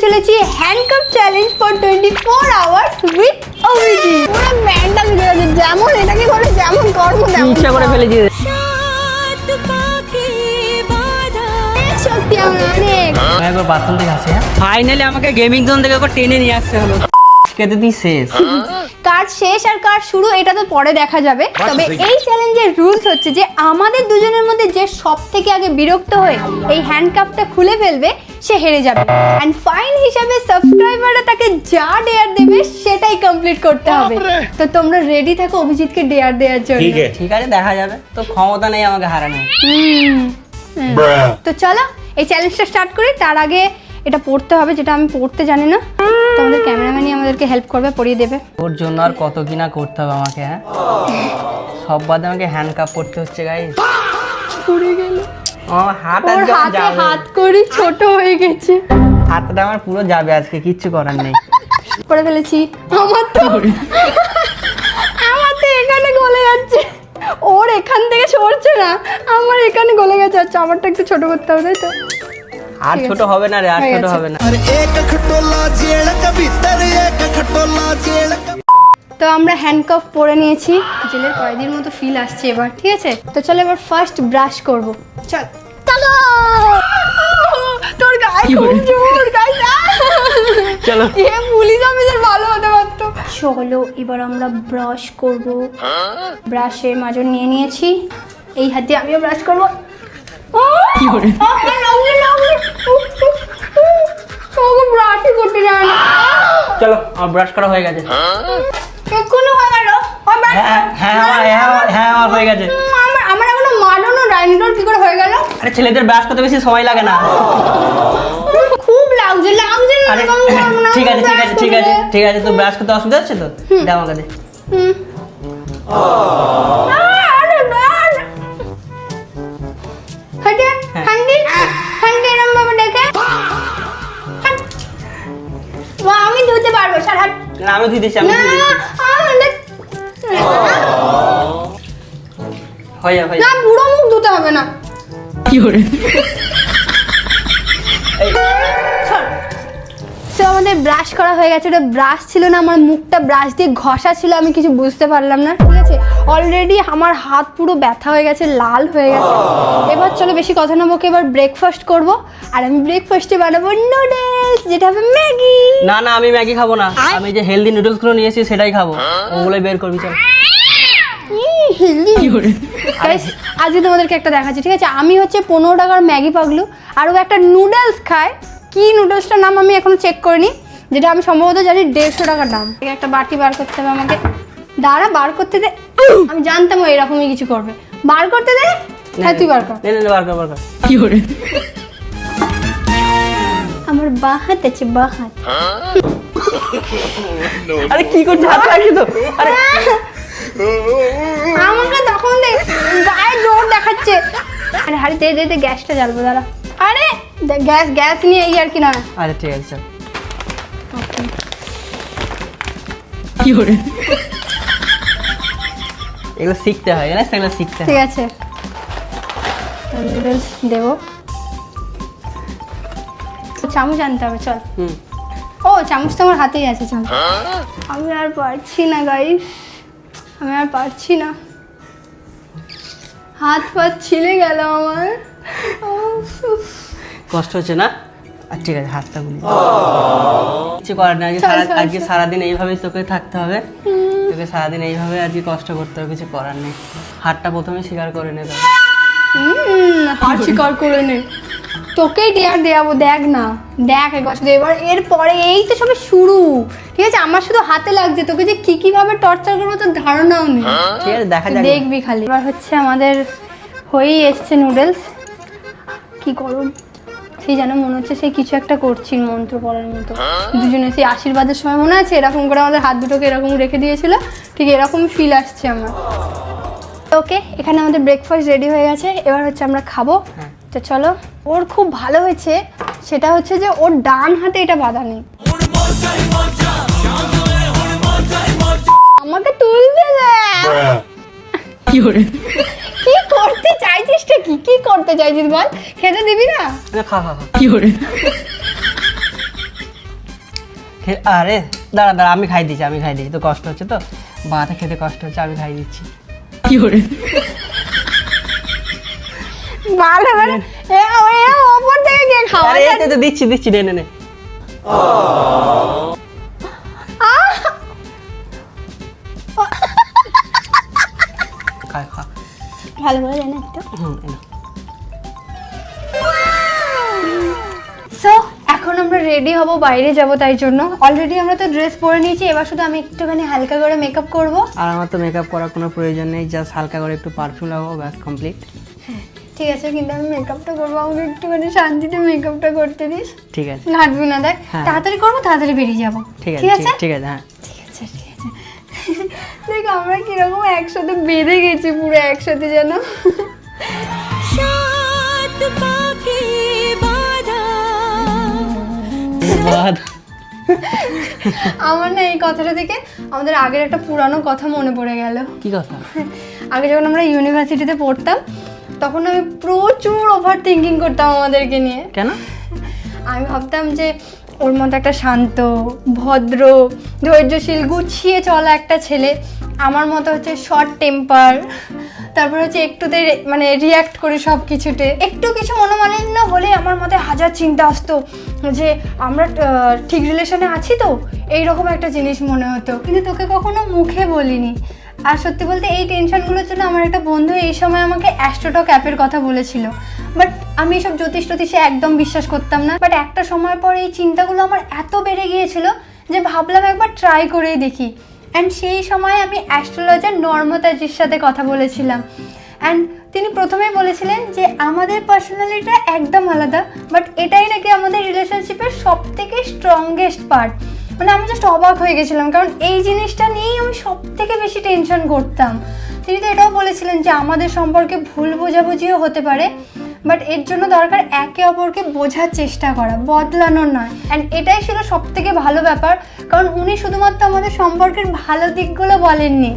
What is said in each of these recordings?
চলেছি handcuff challenge for 24 hours with Abhijit. পুরো ব্যান্ডটা ভিজে গেছে, যেমন এটাকে বলে যেমন কর্ম তেমন ইচ্ছা করে ফেলেছি। সত্যি আমার অনেক একবার বাথরুম থেকে আসে। ফাইনালি আমাকে গেমিং জোন থেকে ওকে টেনে নিয়ে আসতে হলো। কেটে দিই শেষ। কার শেষ আর কার শুরু এটা তো পরে দেখা যাবে। তবে এই চ্যালেঞ্জের রুলস হচ্ছে যে আমাদের দুজনের মধ্যে যে সব থেকে আগে বিরক্ত হয়ে এই হ্যান্ডকাপটা খুলে ফেলবে সে হেরে যাবে। এন্ড ফাইন হিসাবে সাবস্ক্রাইবাররা তাকে যা ডেয়ার দেবে সেটাই কমপ্লিট করতে হবে। তো তোমরা রেডি থাকো অভিজিৎকে ডেয়ার দেওয়ার জন্য। ঠিক আছে, দেখা যাবে। তো ক্ষমতা নেই আমাকে হারানোর। তো চলো এই চ্যালেঞ্জটা স্টার্ট করি। তার আগে এটা পড়তে হবে, যেটা আমি পড়তে জানি না। তো আমাদের ক্যামেরাম্যানই আমাদেরকে হেল্প করবে, পড়িয়ে দেবে। ওর জন্য আর কত কিনা করতে হবে আমাকে। হ্যাঁ, সব বাদে আমাকে হ্যান্ডকাপ পড়তে হচ্ছে গাইস। পড়ে গেল আমার হাত আর ওর হাতে হাত করি ছোট হয়ে গেছে। হাতটা আমার পুরো যাবে আজকে, কিচ্ছু করার নেই। করে ফেলেছি। আমার তো এখানে গলে যাচ্ছে, ওর এখান থেকে সরছে না, আমার এখানে গলে গেছে। আচ্ছা আমারটা একটু ছোট করতে হবে, তাই তো? আর ছোট হবে না রে, আর ছোট হবে না। তো আমরা হ্যান্ডকাফ পরে নিয়েছি, জেলের কয়েদির মতো ফিল আসছে এবার। ঠিক আছে, তো চলো এবার ফার্স্ট ব্রাশ করব। চল চলো। তোর গায়ে খুব জোর গাইস। চলো এ পুলিশ অফিসার ভালো হতে পারতো। চলো এবার আমরা ব্রাশ করব। ব্রাশের মাজন নিয়ে নিয়েছি, এই হাত দিয়ে আমিও ব্রাশ করব। কি করে ব্রাশই করতে যায় না। চলো, আমার ব্রাশ করা হয়ে গেছে। এক্ষুনি হয়ে গেল। হ্যাঁ আমার হয়ে গেছে। আমার এখনো মানানো রাইনিডোর কি করে হয়ে গেল? আরে ছেলেদের ব্রাশ করতে বেশি সময় লাগে না। খুব লাগছে লাগছে না। আরে ঠিক আছে ঠিক আছে ঠিক আছে ঠিক আছে, তো ব্রাশ করতে অসুবিধা হচ্ছে তো? দাও আমাকে দে। আমি ধুতে পারবো। না আমি ধুই দিচ্ছি, আমি ধুই দিচ্ছি। হয়ে যা হয়ে যা। না পুরো মুখ ধুতে হবে না। কি করে তো আমাদের ব্রাশ করা হয়ে গেছে। ওটা ব্রাশ ছিল না, আমার মুখটা ব্রাশ দিয়ে ঘষা ছিল, আমি কিছু বুঝতে পারলাম না। ঠিক আছে, অলরেডি আমার হাত পুরো ব্যথা হয়ে গেছে, লাল হয়ে গেছে। এবার চলো বেশি কথা না বকে এবার ব্রেকফাস্ট করব। আর আমি ব্রেকফাস্টে বানাবো নুডলস, যেটা হবে ম্যাগি। না না, আমি ম্যাগি খাবো না। আমি যে হেলদি নুডলস গুলো নিয়েছি সেটাই খাবো। ওগুলোই বের করবি চল। আজকে তোমাদেরকে একটা দেখাচ্ছি। ঠিক আছে, আমি হচ্ছে 15 টাকার ম্যাগি পাগলু, আর ও একটা নুডলস খায়। কি নুডলসটার নাম আমি এখনো চেক করিনি, যেটা আমি সম্ভবত জানি 150 টাকার দাম। একটা বাটি বার করতে হবে আমাকে। দাঁড়া বার করতে দে। আমি জানতাম ও এরকমই কিছু করবে। বার করতে দে। হ্যাঁ তুই বার কর। বার কর বার কর। কি করে আমার বাঁ হাত আছে, বাঁ হাত। আরে কি করছিস? হাত রাখি তো। আরে আমাকে তখন দেখ গায়ে জোর দেখাচ্ছে। আরে হাড়ি দে দে দে, গ্যাসটা জ্বালবো দাঁড়া। আরে গ্যাস নিয়ে এই আর কি না। আরে ঠিক আছে চল। কি করে এগুলো শিখতে হয় না, সেগুলো শিখতে হয়। ঠিক আছে, নুডলস দেবো। চামচ আনতে হবে, চল। ও চামচ তো আমার হাতেই আছে, চল। আমি আর পারছি না গাইস, আমি আর পারছি না। হাত পাত ছিলে গেল আমার। কষ্ট হচ্ছে না? ঠিক আছে, হাতটা গুলি। কিছু করার না, আজকে সারাদিন এইভাবেই তোকে থাকতে হবে। তোকে সারাদিন এইভাবে আজকে কষ্ট করতে হবে, কিছু করার নেই। হাতটা প্রথমে স্বীকার করে নে। হাত স্বীকার করে নে, তোকেই ডেয়ার দেওয়াবো। দেখ না, দেখ একবার শুধু। এবার এরপরে এই তো সবে শুরু। ঠিক আছে, আমার শুধু হাতে লাগছে, তোকে যে কি কিভাবে টর্চার করবো তোর ধারণাও নেই। ঠিক আছে, দেখা যাক, দেখবি খালি। এবার হচ্ছে আমাদের হয়েই এসছে নুডলস। কি গরম সেই যেন মনে হচ্ছে সেই কিছু একটা করছি মন্ত্র পড়ার মতো। দুজনে সেই আশীর্বাদের সময় মনে আছে এরকম করে আমাদের হাত দুটোকে এরকম রেখে দিয়েছিল, ঠিক এরকম ফিল আসছে আমার। ওকে, এখানে আমাদের ব্রেকফাস্ট রেডি হয়ে গেছে। এবার হচ্ছে আমরা খাবো। তো চলো। ওর খুব ভালো হয়েছে, সেটা হচ্ছে যে ওর ডান হাতে এটা বাঁধা নেই। আমাকে তুলতে দে। কি করে কি করতে চাইছিস? কি করতে চাইছিস বল? খেতে দিবি না? খা খা খা। কি করে আরে দাঁড়া দাঁড়া, আমি খাই দিচ্ছি, তো কষ্ট হচ্ছে তো, বাঁটা খেতে কষ্ট হচ্ছে, আমি খাই দিচ্ছি। কি করে ভালো করে ওপর থেকে কে খাওয়া? আরে এই তো দিচ্ছি নে খা ভালো করে দেন একটু। সো এখন আমরা রেডি হব, বাইরে যাব, তাই জন্য অলরেডি আমরা তো ড্রেস পরে নিয়েছি, এবার শুধু আমি একটুখানি হালকা করে মেকআপ করব। আর আমার তো মেকআপ করার কোনো প্রয়োজন নেই, জাস্ট হালকা করে একটু পারফিউম লাগাবো, ব্যাস কমপ্লিট। ঠিক আছে, কিন্তু আমি মেকআপটা করবো, আমাকে একটুখানি শান্তিতে মেকআপটা করতে দিস। ঠিক আছে, ঘাটবি না, দেখ তাড়াতাড়ি করবো, তাড়াতাড়ি বেরিয়ে যাবো। ঠিক আছে হ্যাঁ ঠিক আছে। দেখ আমরা কিরকম একসাথে বেঁধে গেছি, পুরো একসাথে যেন। আমার না এই কথাটা থেকে আমাদের আগের একটা পুরানো কথা মনে পড়ে গেল। কি কথা? আগে যখন আমরা ইউনিভার্সিটিতে পড়তাম তখন আমি প্রচুর ওভার থিঙ্কিং করতাম আমাদেরকে নিয়ে। কেন? আমি ভাবতাম যে ওর মতো একটা শান্ত, ভদ্র, ধৈর্যশীল, গুছিয়ে চলা একটা ছেলে, আমার মতো হচ্ছে শর্ট টেম্পার, তারপর হচ্ছে একটুতে মানে রিয়্যাক্ট করি সব কিছুতে, একটু কিছু মনোমালিন্য হলে আমার মধ্যে হাজার চিন্তা আসতো যে আমরা ঠিক রিলেশনে আছি তো, এইরকম একটা জিনিস মনে হতো, কিন্তু তোকে কখনো মুখে বলিনি। আর সত্যি বলতে এই টেনশনগুলোর জন্য আমার একটা বন্ধু এই সময় আমাকে অ্যাস্ট্রোটক অ্যাপের কথা বলেছিল, বাট আমি এসব জ্যোতিষে একদম বিশ্বাস করতাম না। বাট একটা সময় পর এই চিন্তাগুলো আমার এত বেড়ে গিয়েছিল যে ভাবলাম একবার ট্রাই করেই দেখি। অ্যান্ড সেই সময় আমি অ্যাস্ট্রোলজার নর্মতাজির সাথে কথা বলেছিলাম, অ্যান্ড তিনি প্রথমেই বলেছিলেন যে আমাদের পার্সোনালিটিটা একদম আলাদা, বাট এটাই নাকি আমাদের রিলেশনশিপের সব থেকে স্ট্রংগেস্ট পার্ট। মানে আমি জাস্ট অবাক হয়ে গেছিলাম, কারণ এই জিনিসটা নিয়েই আমি সব থেকে বেশি টেনশন করতাম। তিনি তো এটাও বলেছিলেন যে আমাদের সম্পর্কে ভুল বোঝাবুঝিও হতে পারে, বাট এর জন্য দরকার একে অপরকে বোঝার চেষ্টা করা, বদলানোর নয়। অ্যান্ড এটাই ছিল সব থেকে ভালো ব্যাপার, কারণ উনি শুধুমাত্র আমাদের সম্পর্কের ভালো দিকগুলো বলেননি,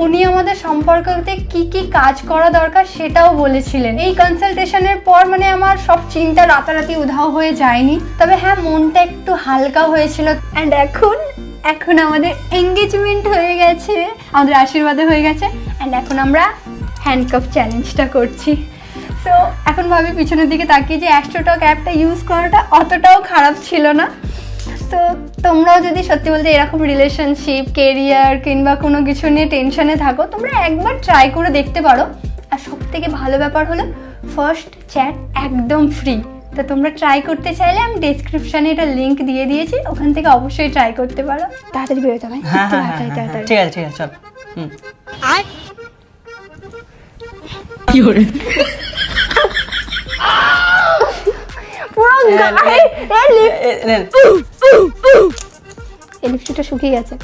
উনি আমাদের সম্পর্কতে কি কি কাজ করা দরকার সেটাও বলেছিলেন। এই কনসালটেশনের পর মানে আমার সব চিন্তা রাতারাতি উধাও হয়ে যায়নি, তবে হ্যাঁ মনটা একটু হালকা হয়েছিল। অ্যান্ড এখন আমাদের এঙ্গেজমেন্ট হয়ে গেছে, আমাদের আশীর্বাদে হয়ে গেছে, অ্যান্ড এখন আমরা হ্যান্ডকাফ চ্যালেঞ্জটা করছি। সো এখন ভাবি পিছনের দিকে তাকিয়ে যে অ্যাস্ট্রোটক অ্যাপটা ইউজ করাটা অতটাও খারাপ ছিল না। তো তোমরাও যদি সত্যি বলতে এরকম রিলেশনশিপ, কেরিয়ার কিংবা কোনো কিছু নিয়ে টেনশনে থাকো, তোমরা একবার ট্রাই করে দেখতে পারো। আর সব থেকে ভালো ব্যাপার হলো ফার্স্ট চ্যাট একদম ফ্রি, তো তোমরা ট্রাই করতে চাইলে আমি ডেসক্রিপশানে এটা লিঙ্ক দিয়ে দিয়েছি, ওখান থেকে অবশ্যই ট্রাই করতে পারো। তাড়াতাড়ি বেরোতে হবে। তাড়াতাড়ি। ঠিক আছে চল। কি করে পুরো গায়ে লিপস্টিকটা শুকিয়ে গেছে।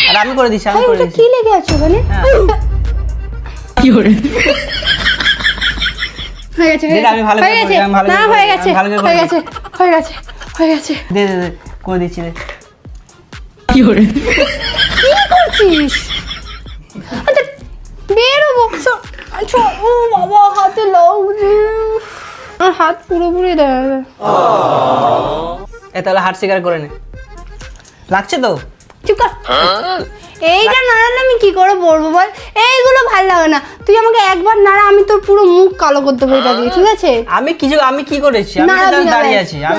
আর আমি করে দিচ্ছি, কি লেগে আছে ওখানে? কি করে হয়ে গেছে, দে করে দিচ্ছি। কি করে কি করছিস? আচ্ছা বেরোবো। ও বাবা, হাতে লাগছে, আর হাত পুরোপুরি দেয়। তাহলে হাত শিকার করে নে, লাগছে তো? চুপ কর। এইটা নাড়ালে আমি কি করে বলবো বল? এইগুলো ভাল লাগে না, তুই আমাকে একবার নাড়া, আমি তোর পুরো মুখ কালো করতে পারি এটা দিয়ে, ঠিক আছে? আমি কি করেছি? আমি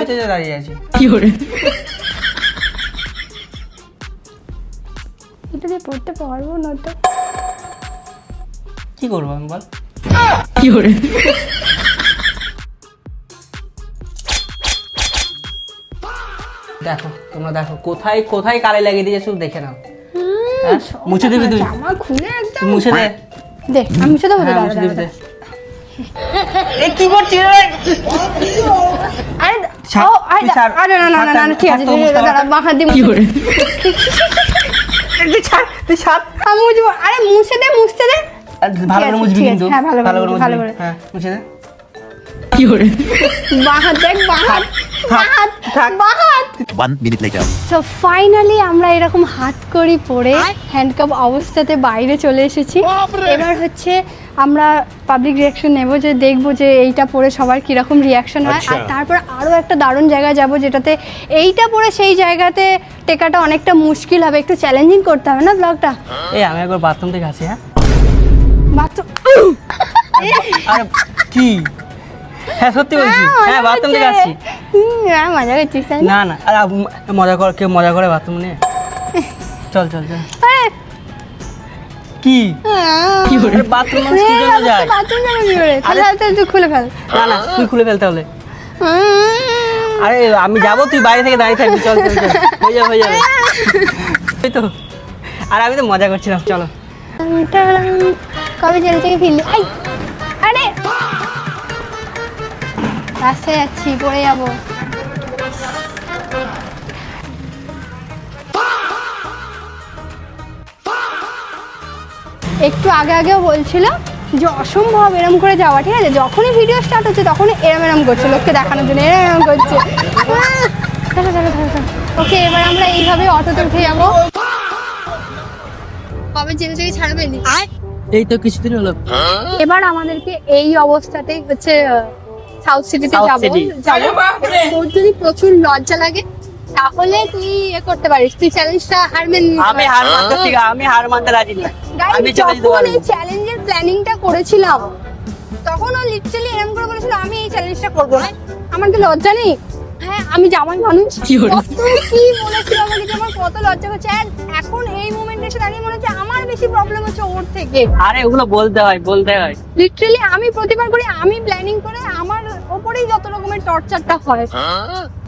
তো দাঁড়িয়ে আছি। কি করে এটা দিয়ে পড়তে পারবো না তো, কি করবো আমি বল? কি করে দেখো, তোমরা দেখো কোথায় কোথায় কালি লাগিয়ে দিয়েছে, শুধু দেখে নাও। মুছে দিবি তুই? আমার খুলে একদম মুছে দে। দে, আমি মুছে দেবো। মুছে দিবি। এই কি করছিস রে? আরে না ঠিক আছে, দাঁড়া, বাঁকা দিয়ে কি করে তুই ছাড়। আমি মুছবো। আরে মুছতে দে। ভালো করে মুছবি কিন্তু। হ্যাঁ ভালো করে। হ্যাঁ মুছে দে। কি করে বাঁহাত দেখ, বাঁহাত। 1 minute later. সো ফাইনালি আমরা এরকম হাত করি পরে হ্যান্ডকাপ অবস্থাতে বাইরে চলে এসেছি। এবার হচ্ছে আমরা পাবলিক রিয়াকশন নেব, যে দেখবো যে এইটা পরে সবার কীরকম রিয়াকশন হয়। আর তারপর আরও একটা দারুণ জায়গায় যাব, যেটাতে এইটা পরে সেই জায়গাতে টেকাটা অনেকটা মুশকিল হবে, একটু চ্যালেঞ্জিং করতে হবে না ব্লগটা। এই আমি একবার বাথরুম থেকে আসি। হ্যাঁ বাথরুম আরে কি? হ্যাঁ সত্যি বলছি, হ্যাঁ বাথরুম থেকে আসছি। মজা করছিস তাই না? না না, আরে মজা করে, কেউ মজা করে বাথরুম নিয়ে? চল চল চল। কি কি করে বাথরুম মানুষ কি জন্য যায়? বাথরুম যাবে কি করে? তাহলে তুই খুলে ফেল। না না, তুই খুলে ফেলতে হলে। আরে আমি যাবো, তুই বাইরে থেকে দাঁড়িয়ে থাকবি। চল চল চল, হয়ে যাবে হয়ে যাবে। এই তো, আর আমি তো মজা করছিলাম। চলো। কবে জেল থেকে ফিরলি? আরে রাস্তায় যাচ্ছি, পড়ে যাবো। একটু আগে আগেও বলছিল যে অসম্ভব এরম করে যাওয়া, ঠিক আছে? যখনই ভিডিও স্টার্ট হচ্ছে তখনই এরম করছে, লোককে দেখানোর জন্য এরম করছে। ওকে, এবার আমরা এইভাবে অটোতে উঠে যাবো। কবে জেল থেকে ছাড়বে? এই তো কিছুদিন হলো। এবার আমাদেরকে এই অবস্থাতেই হচ্ছে সাউথ সিটিতে South যাবো। City। তোর যদি প্রচুর লজ্জা লাগে তাহলে তুই করতে পারিস, তুই চ্যালেঞ্জটা হার মেনে নিতে আমি পারিস। হার মানতে আমি হার মানতে রাজি না। আমি চলে যেতে যখন পারবো। এই চ্যালেঞ্জের প্ল্যানিংটা করেছিলাম তখন ও লিটারালি এরকম করে বলেছিল আমি এই চ্যালেঞ্জটা করবো না। আমার কি লজ্জা নেই? হ্যাঁ, আমি জামাই মানুষ। কি বলে? কত কি বলেছিল আমাকে, যে আমার কত লজ্জা হচ্ছে। আর এখন এই মোমেন্টে এসে দাঁড়িয়ে মনে হচ্ছে আমার বেশি প্রবলেম হচ্ছে ওর থেকে। আরে ওগুলো বলতে হয়, বলতে হয়। লিটারালি আমি প্রতিবার করি, আমি প্ল্যানিং করে আমার ওপরেই যত রকমের টর্চারটা হয়।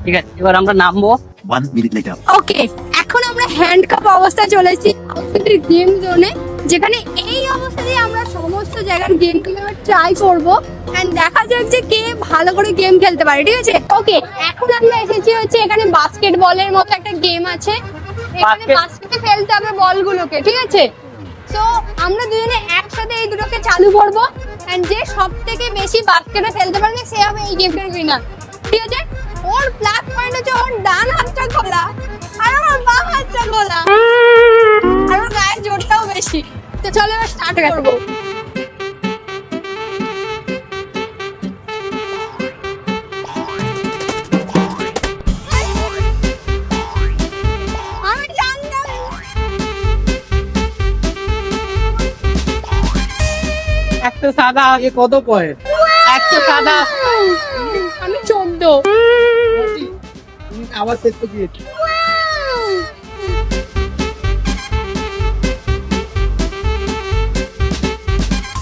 ঠিক আছে, এবার আমরা নামবো। 1 minute later. ওকে, এখন আমরা হ্যান্ডকাপ অবস্থায় চলে এসেছি আউটফিটের গেম জোনে, যেখানে এই অবস্থাতেই আমরা সমস্ত জায়গার গেমগুলো ট্রাই করব এন্ড দেখা যাক যে কে ভালো করে গেম খেলতে পারে, ঠিক আছে? ওকে, এখন আমরা এসেছি হচ্ছে এখানে বাস্কেটবলের মতো একটা গেম আছে, এখানে বাস্কেটে ফেলতে হবে বলগুলোকে, ঠিক আছে? তো আমরা দুজনে একসাথে এই দুটোকে চালু করবো এন্ড যে সব থেকে বেশি বাস্কেটে ফেলতে পারবে সে হবে এই গেমটার উইনার, ঠিক আছে? ওর প্লাস পয়েন্ট হচ্ছে ওর ডান হাতটা খোলা আর আমার বাম হাতটা খোলা আর ওর গায়ের জোরটাও বেশি। তো চলো এবার স্টার্ট করবো। আমি জানতাম একটা সাদা আগে কত পয়েন্ট? একটা সাদা। আমি 14। আবার শেষ করে দিয়েছি।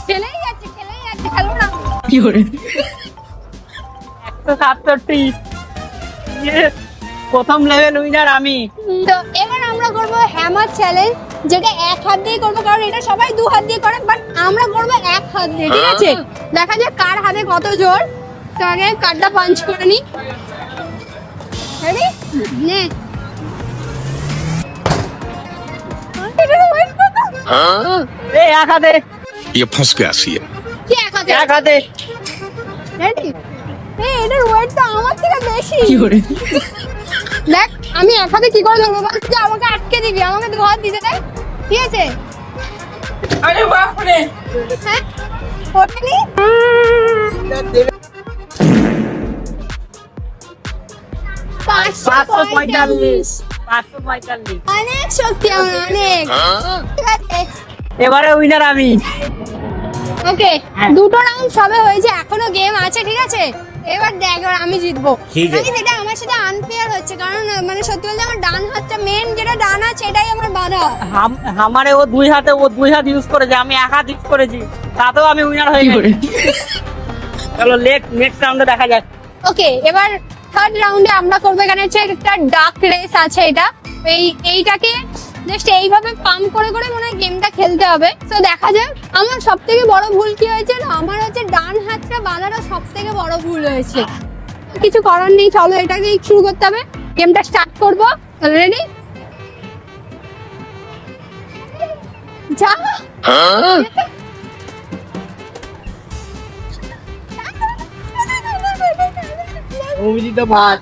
খেলেই যাচ্ছে, খেলো না। কি করে? 167। প্রথম লেভেল উইনার আমি। তো এবার আমরা করব হ্যামার চ্যালেঞ্জ, যেটা এক হাত দিয়ে করবো, কারণ এটা সবাই দু হাত দিয়ে করে, বাট আমরা করবো এক হাত দিয়ে, ঠিক আছে? দেখা যাক কার হাতে কত জোর। তো আগে কার্ডটা পাঞ্চ করে নি। রেডি? নে। এই এক হাতে। ये फंस गया सी কি এক হাতে? এক হাতে। রেডি? এই এটার ওয়েটটা আমার থেকে বেশি। কি করে? দেখ আমি এক হাতে কি করে ধরবো, বল? তুই আমাকে আটকে দিবি, আমাকে দু হাত দিতে দে, ঠিক আছে? আরে বাপ রে। হ্যাঁ, ওঠেনি? 545। 545। অনেক শক্তি আমার, অনেক। ঠিক আছে, এবারে উইনার আমি। ওকে, দুটো রাউন্ড সবে হয়েছে, এখনো গেম আছে, ঠিক আছে? এবার দেখ, এবার আমি জিতবো। মানে সেটা আমার সাথে আনফেয়ার হচ্ছে, কারণ মানে সত্যি বলতে আমার ডান হাতটা মেন, যেটা ডান হাত সেটাই আমার বাধা। আমারে ও দুই হাত ইউজ করেছে, আমি এক হাত ইউজ করেছি, তাতেও আমি উইনার হয়ে গেছি। চলো নেক্সট রাউন্ডে দেখা যাক। ওকে, এবার থার্ড রাউন্ডে আমরা করবো, এখানে হচ্ছে একটা ডাক রেস আছে। এইটাকে জাস্ট এইভাবে পাম্প করে করে মনে হয় গেমটা খেলতে হবে। তো দেখা যাক। আমার সব থেকে বড় ভুল কি হয়েছে না, আমার হচ্ছে ডান হাতটা বাঁধাটা সব থেকে বড় ভুল হয়েছে। কিছু করার নেই, চলো এটাকে শুরু করতে হবে, গেমটা স্টার্ট করবো। রেডি? যা অভিজিৎ ভাত।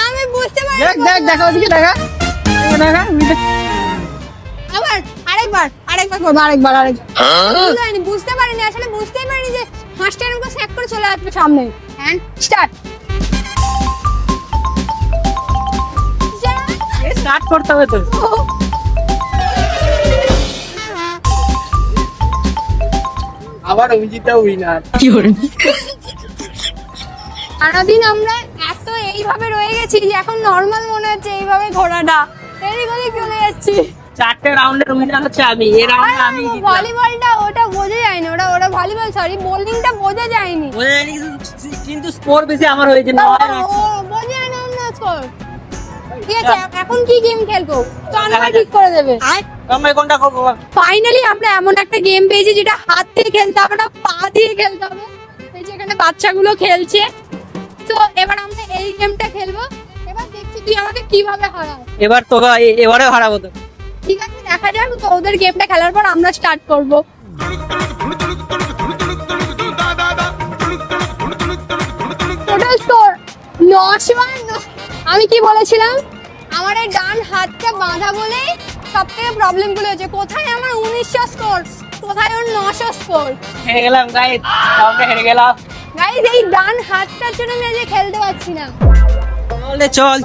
আমি বুঝতে পারি দেখ দেখা ওদিকে দেখা আবার আরেকবার করবো বুঝতে পারিনি আসলে বুঝতেই পারিনি যে হাঁসটা এরকম স্যাক করে চলে আসবে সামনে এন্ড স্টার্ট স্টার্ট করতে হবে তো। আবার অভিজিৎটা উইনার। সারাদিন আমরা এত এইভাবে রয়ে গেছি যে এখন নর্মাল মনে হচ্ছে এইভাবে ঘোরাটা এদিকে চলে যাচ্ছি। 4টে রাউন্ডের উইনার হচ্ছে আমি। এই রাউন্ডে আমি ভলিবলটা ওটা বোঝা যায়নি, ওটা ভলিবল সরি বোলিংটা বোঝা যায়নি, কিন্তু স্কোর বেশি আমার হয়েছে না। বোঝা যায়নি অন্য স্কোর। ঠিক আছে এখন কি গেম খেলবো তো আমরা ঠিক করে দেবে। আমরা কোনটা করবো? ফাইনালি আমরা এমন একটা গেম পেয়েছি যেটা হাত দিয়ে খেলতে হবে না, পা দিয়ে খেলতে হবে। এই যে এখানে বাচ্চাগুলো খেলছে, তো এবার আমরা এই গেমটা খেলবো। এবার দেখছি তুই আমাকে কিভাবে হারাস। এবার তোকে এবারে হারাবো তো। ঠিক আছে দেখা যাক, তো ওদের গেমটা খেলার পর আমরা স্টার্ট করব। Total score 9-1। আমি কি বলেছিলাম, আমার এই ডান হাতটা বাঁধা বলে সবথেকে প্রবলেম গুলো হচ্ছে। কোথায় আমার 1900 স্কোর, কোথায় ওর 900 স্কোর। হেরে গেলাম গাইস, রাউন্ডে হেরে গেলাম গাইস। এই ডান হাতটার জন্য আমি আজকে খেলতে পারছি না।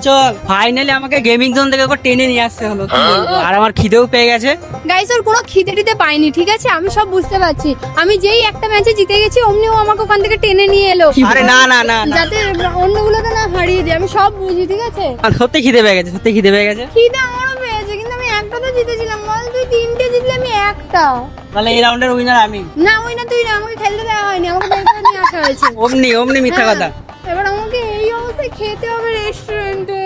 চল ফাইনালি আমাকে গেমিং জোন থেকে ওকে টেনে নিয়ে আসতে হলো। কি বলবো, আর আমার খিদেও পেয়ে গেছে। গাইস ওর কোনো খিদে টিদে পাইনি, ঠিক আছে আমি সব বুঝতে পারছি। আমি যেই একটা ম্যাচে জিতে গেছি অমনি ও আমাকে ওখান থেকে টেনে নিয়ে এলো। আরে না না না না, যাতে অন্যগুলোকে না হারিয়ে দিই, আমি সব বুঝি ঠিক আছে। সত্যি খিদে পেয়ে গেছে, সত্যি খিদে পেয়ে গেছে। খিদে আমারও পেয়েছে, কিন্তু আমি একটা তো জিতেছিলাম, বল তুই 3টে জিতলে আমি একটা। তাহলে এই রাউন্ডের উইনার আমি। না ওই না তুই না, আমাকে খেলতে দেওয়া হয়নি, আমাকে বের করে নিয়ে আসা হয়েছে। অমনি মিথ্যা কথা। এবার আমাকে এই অবস্থায় খেতে হবে রেস্টুরেন্টে।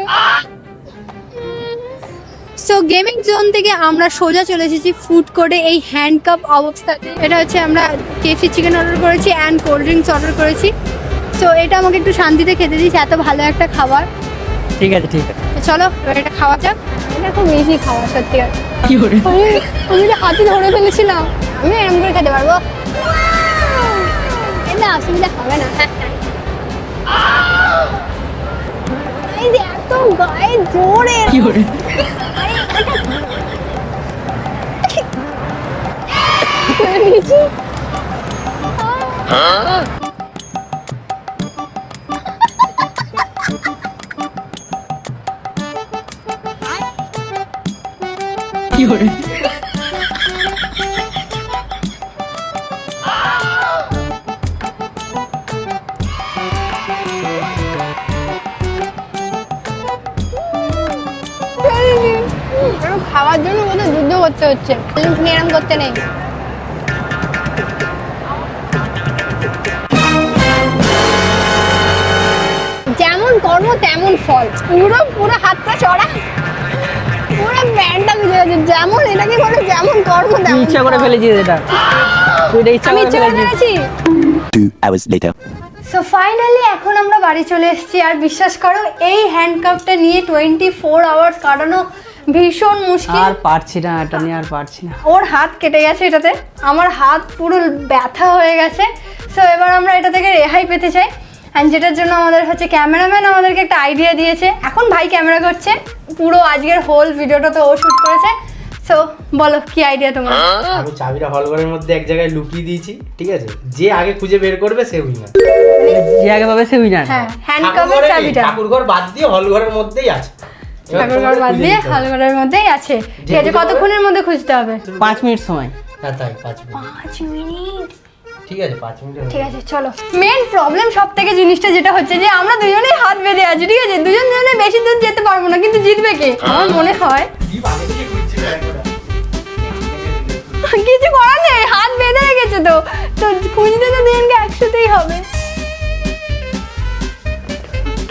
সো গেমিং জোন থেকে আমরা সোজা চলে এসেছি ফুড কোর্টে এই হ্যান্ডকাপ অবস্থাতে। এটা হচ্ছে আমরা কেএফসি চিকেন অর্ডার করেছি অ্যান্ড কোল্ড ড্রিঙ্কস অর্ডার করেছি। সো এটা আমাকে একটু শান্তিতে খেতে দিয়েছে, এত ভালো একটা খাবার। ঠিক আছে ঠিক আছে, তো চলো এবার এটা খাওয়া যাক। এটা খুব ইজি খাবার সত্যি। কি করে আমি যে হাতে ধরে ফেলেছিলাম, আমি এরকম করে খেতে পারবো, এটা অসুবিধা হবে না। এই যে এত গায়ে জোরে কি করে কি করে খাওয়ার জন্য বোধহয় যুদ্ধ করতে হচ্ছে, এরম করতে নেই। যেমন কর্ম তেমন ফল, পুরো হাতটা চড়া, পুরো ব্যান্ডটা মিলে গেছে। যেমন এটাকে বলে যেমন কর্ম তেমন ইচ্ছা করে ফেলেছিস এটা, তুই এটা ইচ্ছা আমি করে ইচ্ছা করে ফেলেছিস। ফেলেছি। 2 hours later. সো ফাইনালি এখন আমরা বাড়ি চলে এসেছি। আর বিশ্বাস করো এই হ্যান্ডকাপটা নিয়ে 24 আওয়ার্স কাটানো ভীষণ মুশকিল। আর পারছি না, এটা নিয়ে আর পারছি না। ওর হাত কেটে গেছে এটাতে, আমার হাত পুরো ব্যথা হয়ে গেছে। সো এবার আমরা এটা থেকে রেহাই পেতে চাই, অ্যান্ড যেটার জন্য আমাদের হচ্ছে ক্যামেরাম্যান আমাদেরকে একটা আইডিয়া দিয়েছে। এখন ভাই ক্যামেরা করছে, পুরো আজকের হোল ভিডিওটা তো ও শুট করেছে। সো বলো কি আইডিয়া তোমার? আমি চাবিটা হলঘরের মধ্যে এক জায়গায় লুকিয়ে দিয়েছি, ঠিক আছে? যে আগে খুঁজে বের করবে সে উইনার। যে আগে পাবে সে উইনার। হ্যাঁ হ্যান্ডকাপের চাবিটা ঠাকুরঘর বাদ দিয়ে হলঘরের মধ্যেই আছে। এবার ঠাকুরঘর তোমাদের বাদ খুঁজে দিয়ে নিতে হবে। হালঘরের মধ্যেই আছে। ঠিক আছে, কতক্ষণের মধ্যে খুঁজতে হবে? 5 মিনিট সময়। হ্যাঁ তাই 5 মিনিট। 5 মিনিট। ঠিক আছে 5 মিনিট। ঠিক আছে চলো। মেন প্রবলেম সব থেকে জিনিসটা যেটা হচ্ছে যে আমরা দুজনেই হাত বেঁধে আছি, ঠিক আছে? দুজনে বেশি দূর যেতে পারবো না, কিন্তু জিতবে কে? আমার মনে হয় কিছু করার নেই, হাত বেঁধে রেখেছে তো তো খুঁজতে তো দুজনকে একসাথেই হবে।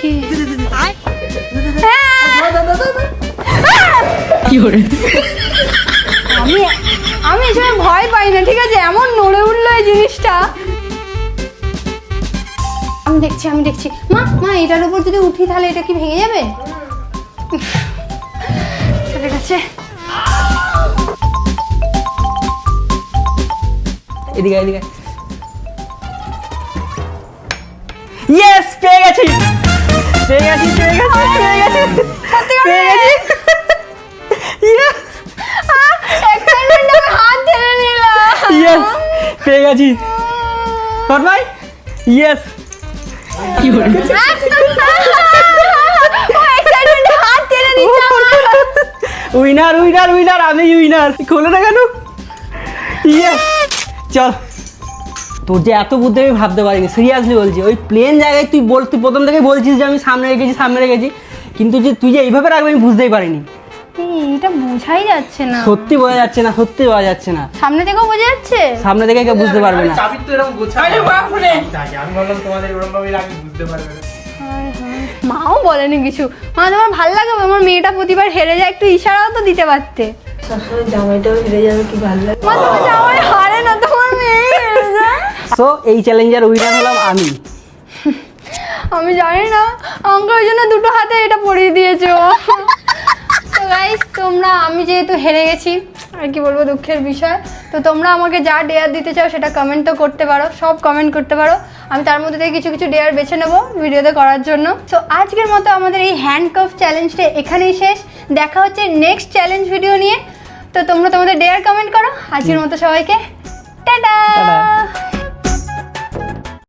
কি কি করে আমি এসবে ভয় পাই না, ঠিক আছে? এমন নড়ে উঠলো এই জিনিসটা। আমি দেখছি মা এটার উপর যদি উঠি তাহলে এটা কি ভেঙে যাবে? চলে গেছে। এদিকে এদিকে ইয়েস পেয়ে গেছি পেয়ে গেছি পেয়ে গেছি পেয়ে গেছি সত্যি পেয়ে গেছি ইয়েস এক্সাইটমেন্ট আমি হাত ঢেলে নিলাম। ইয়েস পেয়ে গেছি কট ভাই ইয়েস কি হলো এক্সাইটমেন্ট হাত ঢেলে নিচ্ছে আমার। উইনার উইনার উইনার আমি উইনার খোলো না কেন ইয়েস চল তোর যে এত বুদ্ধি আমি ভাবতে পারিনি সিরিয়াসলি বলছি ওই প্লেন জায়গায় তুই প্রথম থেকে বলছিস যে আমি সামনে রেখেছি কিন্তু যে তুই যে এইভাবে রাখবি আমি বুঝতেই পারিনি এটা বোঝাই যাচ্ছে না, সত্যি বোঝা যাচ্ছে না সত্যি বোঝা যাচ্ছে না সামনে থেকেও বোঝা যাচ্ছে। সামনে থেকে কেউ বুঝতে পারবে না চাবি তো এরকম গোছা আরে বাপরে। থাকে আমি বললাম তোমাদের ওরকম ভাবে রাখি বুঝতে পারবে না মাও বলেনি কিছু, মা তোমার ভালো লাগে আমার মেয়েটা প্রতিবার হেরে যায়, একটু ইশারাও তো দিতে পারতে। সবসময় জামাইটাও হেরে যাবে কি ভালো লাগে। মা তোমার জামাই হারে না, তোমার মেয়ে হেরে যায়। সো এই চ্যালেঞ্জের উইনার হলাম আমি আমি জানি না অঙ্কের জন্য দুটো হাতে এটা পরিয়ে দিয়েছো। তো গাইস তোমরা, আমি যেহেতু হেরে গেছি আর কি বলবো, দুঃখের বিষয়। তো তোমরা আমাকে যা ডেয়ার দিতে চাও সেটা কমেন্ট তো করতে পারো, সব কমেন্ট করতে পারো, আমি তার মধ্যে থেকে কিছু কিছু ডেয়ার বেছে নেবো ভিডিওতে করার জন্য। তো আজকের মতো আমাদের এই হ্যান্ডকাফ চ্যালেঞ্জটা এখানেই শেষ, দেখা হচ্ছে নেক্সট চ্যালেঞ্জ ভিডিও নিয়ে। তো তোমরা তোমাদের ডেয়ার কমেন্ট করো। আজকের মতো সবাইকে টাটা।